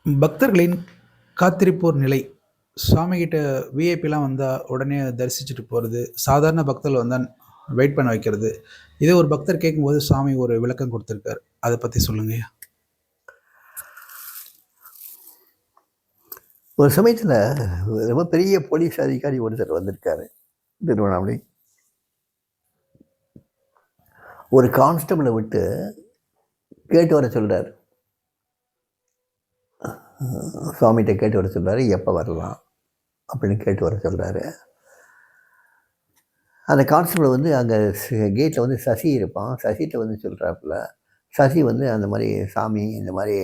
பக்தர்களின் காத்திருப்போர் நிலை. சாமிகிட்ட விஐபிலாம் வந்தா உடனே தரிசிச்சுட்டு போறது. சாதாரண பக்தர்கள் வந்தா வெயிட் பண்ண வைக்கிறது. இதே ஒரு பக்தர் கேட்கும்போது சாமி ஒரு விளக்கம் குடுத்திருக்காரு. அத பத்தி சொல்லுங்கய்யா. ஒரு சமயத்தில் ரொம்ப பெரிய போலீஸ் அதிகாரி ஒருத்தர் வந்திருக்காரு திருவண்ணாமலை. ஒரு கான்ஸ்டபிளை விட்டு கேட்டு வர சொல்கிறார். சுவாமிகிட்ட கேட்டு வர சொல்கிறாரு, எப்போ வரலாம் அப்படின்னு கேட்டு வர சொல்கிறாரு. அந்த கான்ஸ்டபிள் வந்து அங்கே கேட்டில் வந்து சசி இருப்பான். சசிகிட்ட வந்து சொல்கிறாப்புல. சசி வந்து அந்த மாதிரி, சாமி இந்த மாதிரி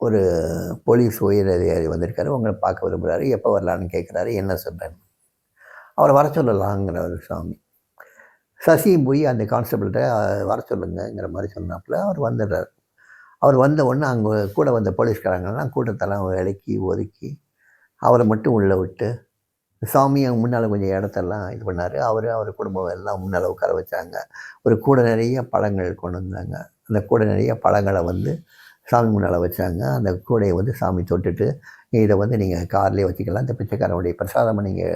ஒரு போலீஸ் உயர் அதிகாரி வந்திருக்காரு, உங்களை பார்க்க விரும்புகிறாரு, எப்போ வரலான்னு கேட்குறாரு, என்ன சொல்கிறேன், அவரை வர சொல்லலாங்கிறார் சாமி. சசியும் போய் அந்த கான்ஸ்டபிள்கிட்ட வர சொல்லுங்கிற மாதிரி சொன்னாப்புல. அவர் வந்துடுறார். அவர் வந்த உடனே அங்கே கூட வந்த போலீஸ்காரங்கள்லாம் கூட்டத்தெல்லாம் விலக்கி ஒதுக்கி அவரை மட்டும் உள்ளே விட்டு, சாமி அங்கே முன்னால் கொஞ்சம் இடத்தெல்லாம் இது பண்ணார். அவர் குடும்பம் எல்லாம் முன்னால் உட்கார வச்சாங்க. ஒரு கூடை நிறைய பழங்கள் கொண்டு வந்தாங்க. அந்த கூடை நிறைய பழங்களை வந்து சாமி முன்னால் வச்சாங்க. அந்த கூடையை வந்து சாமி தொட்டுட்டு, இதை வந்து நீங்கள் கார்லேயே வச்சுக்கலாம், இந்த பிச்சைக்காரனுடைய பிரசாதமாக நீங்கள்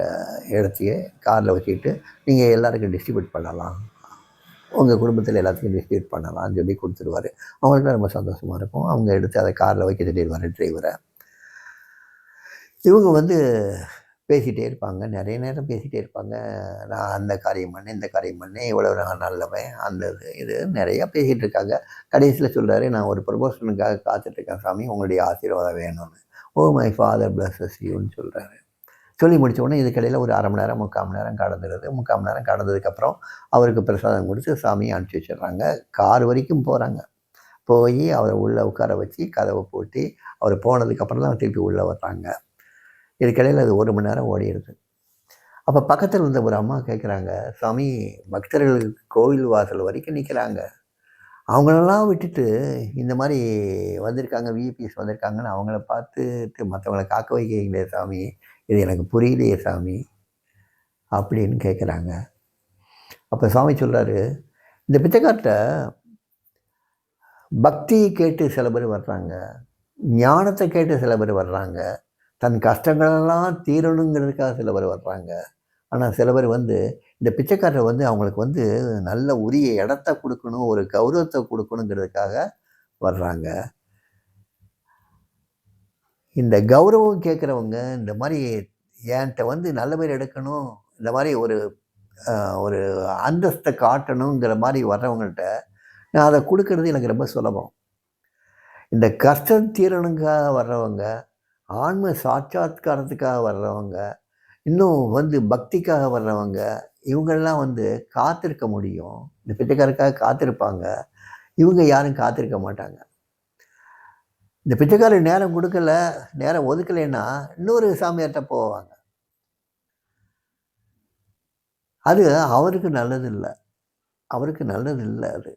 எடுத்து காரில் வச்சுக்கிட்டு நீங்கள் எல்லாருக்கும் டிஸ்ட்ரிபியூட் பண்ணலாம், உங்கள் குடும்பத்தில் எல்லாத்துக்கும் டிஸ்ட்ரிபியூட் பண்ணலாம்னு சொல்லி கொடுத்துருவார். அவங்களுக்கு ரொம்ப சந்தோஷமாக இருக்கும். அவங்க எடுத்து அதை காரில் வைக்க சொல்லிடுவார் டிரைவரை. இவங்க வந்து பேசிகிட்டே இருப்பாங்க, நிறைய நேரம் பேசிகிட்டே இருப்பாங்க. நான் அந்த காரியம் பண்ணேன், இந்த காரியம் பண்ணேன், இவ்வளோ நான் நல்லவன், அந்த இது நிறையா பேசிகிட்டு இருக்காங்க. கடைசியில் சொல்கிறாரு, நான் ஒரு ப்ரமோஷனுக்காக காத்துட்ருக்கேன் சாமி, உங்களுடைய ஆசீர்வாதம் வேணும்னு. ஓ மை ஃபாதர் பிளஸஸ் யூன்னு சொல்கிறாரு. சொல்லி முடித்த உடனே இதுக்கடையில் ஒரு அரை மணி நேரம் 3/4 மணி நேரம் கடந்துடுது. 3/4 மணி நேரம் கடந்ததுக்கப்புறம் அவருக்கு பிரசாதம் கொடுத்து சாமியை அனுப்பிச்சி வச்சிடுறாங்க. கார் வரைக்கும் போகிறாங்க. போய் அவரை உள்ளே உட்கார வச்சு கதவை பூட்டி அவர் போனதுக்கப்புறம் தான் திருப்பி உள்ளே வர்றாங்க. இதுக்கிடையில் அது 1 மணி நேரம் ஓடிடுது. அப்போ பக்கத்தில் இருந்த ஒரு அம்மா கேட்குறாங்க, சாமி, பக்தர்களுக்கு கோவில் வாசல் வரைக்கும் நிற்கிறாங்க, அவங்களெல்லாம் விட்டுட்டு இந்த மாதிரி வந்திருக்காங்க, விஐபிஎஸ் வந்திருக்காங்கன்னு அவங்கள பார்த்துட்டு மற்றவங்களை காக்க வைக்கிறீங்களே சாமி, இது எனக்கு புரியலையே சாமி அப்படின்னு கேட்குறாங்க. அப்போ சாமி சொல்கிறாரு, இந்த பிச்சைக்கார்ட்ட பக்தியை கேட்டு சில பேர் வர்றாங்க, ஞானத்தை கேட்டு சில பேர் வர்றாங்க, தன் கஷ்டங்களெல்லாம் தீரணுங்கிறதுக்காக சில பேர் வர்றாங்க. ஆனால் சில பேர் வந்து இந்த பிச்சைக்காரரை வந்து அவங்களுக்கு வந்து நல்ல உரிய இடத்த கொடுக்கணும், ஒரு கௌரவத்தை கொடுக்கணுங்கிறதுக்காக வர்றாங்க. இந்த கௌரவம் கேட்குறவங்க இந்த மாதிரி என்கிட்ட வந்து நல்ல பேர் எடுக்கணும், இந்த மாதிரி ஒரு ஒரு அந்தஸ்தை காட்டணுங்கிற மாதிரி வர்றவங்கள்ட்ட நான் அதை கொடுக்கறது எனக்கு ரொம்ப சுலபம். இந்த கஷ்டம் தீரணுக்காக வர்றவங்க, ஆன்ம சாட்சாத்காரத்துக்காக வர்றவங்க, இன்னும் வந்து பக்திக்காக வர்றவங்க, இவங்கெல்லாம் வந்து காத்திருக்க முடியும். இந்த பிச்சைக்காரருக்காக காத்திருப்பாங்க. இவங்க யாரும் காத்திருக்க மாட்டாங்க. இந்த பிச்சைக்காரர் நேரம் கொடுக்கல, நேரம் ஒதுக்கலைன்னா இன்னொரு சாமியார்கிட்ட போவாங்க. அது அவருக்கு நல்லது இல்லை, அவருக்கு நல்லது இல்லை அது.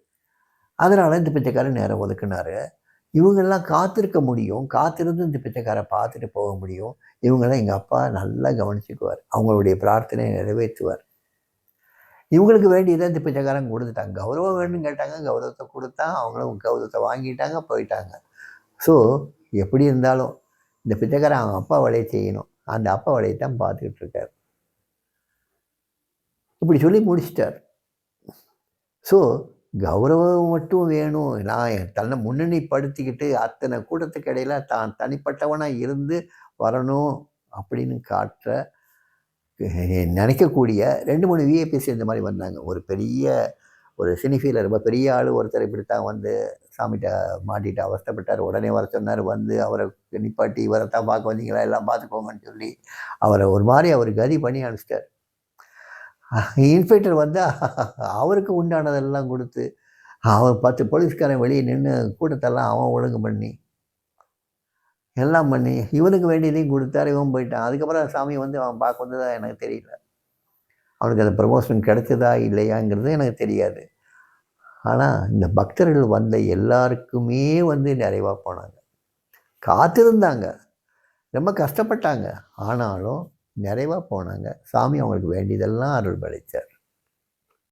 அதனால் இந்த பிச்சைக்காரர் நேரம் ஒதுக்குனாரு. இவங்கெல்லாம் காத்திருக்க முடியும், காத்திருந்து இந்த பிச்சைக்காரை பார்த்துட்டு போக முடியும். இவங்கெல்லாம் எங்கள் அப்பா நல்லா கவனிச்சுக்குவார், அவங்களுடைய பிரார்த்தனையை நிறைவேற்றுவார். இவங்களுக்கு வேண்டியதை இந்த பிச்சைக்காரங்க கொடுத்துட்டாங்க. கௌரவம் வேணும்னு கேட்டாங்க, கௌரவத்தை கொடுத்தா, அவங்களும் கௌரவத்தை வாங்கிட்டாங்க, போயிட்டாங்க. ஸோ எப்படி இருந்தாலும் இந்த பிச்சைக்காரன் அவங்க அப்பா வேலையை செய்யணும், அந்த அப்பா வேலையை தான் பார்த்துக்கிட்டு இருக்கார். இப்படி சொல்லி முடிச்சிட்டார். ஸோ கௌரவம் மட்டும் வேணும், நான் தன்னை முன்னணிப்படுத்திக்கிட்டு அத்தனை கூட்டத்துக்கு இடையில தான் தனிப்பட்டவனாக இருந்து வரணும் அப்படின்னு காட்டுற நினைக்கக்கூடிய 2-3 விஐபிஎஸ் இந்த மாதிரி வந்தாங்க. ஒரு பெரிய ஒரு சினிஃபீல்டில் ரொம்ப பெரிய ஆள் ஒருத்தர் இப்படித்தான் வந்து சாமிகிட்ட மாட்டிட்டு அவஸ்தைப்பட்டார். உடனே வர சொன்னார். வந்து அவரை நிப்பாட்டி, இவரை தான் பார்க்க வந்தீங்களா, எல்லாம் பார்த்துக்கோங்கன்னு சொல்லி அவரை ஒரு மாதிரி அவர் கதி பண்ணி அனுப்பிச்சிட்டார். இன்ஸ்பெக்டர் வந்து அவருக்கு உண்டானதெல்லாம் கொடுத்து, அவன் 10 போலீஸ்காரன் வெளியே நின்று கூட்டத்தெல்லாம் அவன் ஒழுங்கு பண்ணி எல்லாம் பண்ணி இவனுக்கு வேண்டியதையும் கொடுத்தாரு. இவன் போயிட்டான். அதுக்கப்புறம் சாமி வந்து அவன் பார்க்க வந்ததா எனக்கு தெரியல. அவனுக்கு அந்த ப்ரமோஷன் கிடைச்சதா இல்லையாங்கிறது எனக்கு தெரியாது. ஆனால் இந்த பக்தர்கள் வந்த எல்லாருக்குமே வந்து நிறைவாக போனாங்க, காத்திருந்தாங்க, ரொம்ப கஷ்டப்பட்டாங்க, ஆனாலும் நிறைவாக போனாங்க. சாமி அவங்களுக்கு வேண்டியதெல்லாம் அருள் படைத்தார்.